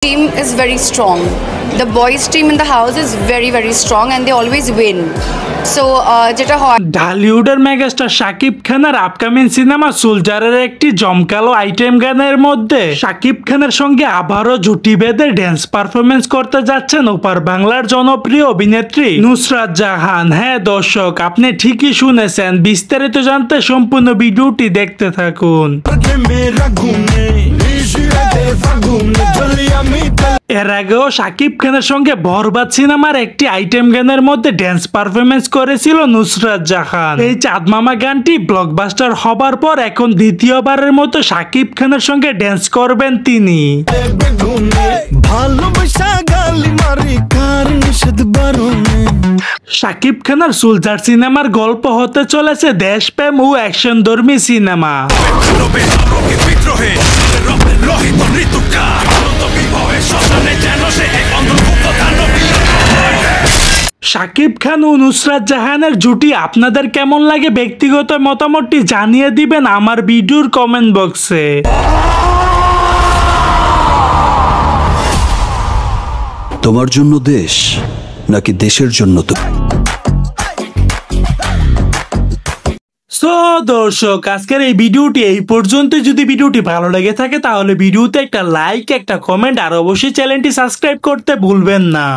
Team is very strong. The boys team in the house is very strong and they always win. So যেটা হয় ঢালিউডের megastar Shakib খানের upcoming cinema সোলজারের একটি জমকালো item গানের মধ্যে শাকিব খানের সঙ্গে আবারও জুটি বেঁধে ড্যান্স পারফরমেন্স করতে যাচ্ছেন ওপার বাংলার জনপ্রিয় অভিনেত্রী নুসরাত জাহান। হ্যাঁ দর্শক, আপনি ঠিকই শুনেছেন। বিস্তারিত জানতে সম্পূর্ণ ভিডিওটি দেখতে থাকুন। এর আগেও শাকিব খানের সঙ্গে বরবাদ সিনেমার একটি আইটেম গানের মধ্যে ড্যান্স পারফরমেন্স করেছিল নুসরাত জাহান। এই চাঁদ মামা গানটি ব্লকবাস্টার হবার পর এখন দ্বিতীয়বারের মতো শাকিব খানের সঙ্গে ড্যান্স করবেন তিনি। শাকিব খানের সোলজার সিনেমার গল্প হতে চলেছে দেশপ্রেম ও অ্যাকশন ধর্মী সিনেমা। শাকিব খান ও নুসরাত জাহানের জুটি আপনাদের কেমন লাগে ব্যক্তিগত মতামতটি জানিয়ে দিবেন আমার ভিডিওর কমেন্ট বক্সে। তোমার জন্য দেশ নাকি দেশের জন্য সো দর্শক, আজকের এই ভিডিওটি এই পর্যন্ত। যদি ভিডিওটি ভালো লেগে থাকে তাহলে ভিডিওতে একটা লাইক, একটা কমেন্ট আর অবশ্যই চ্যানেলটি সাবস্ক্রাইব করতে ভুলবেন না।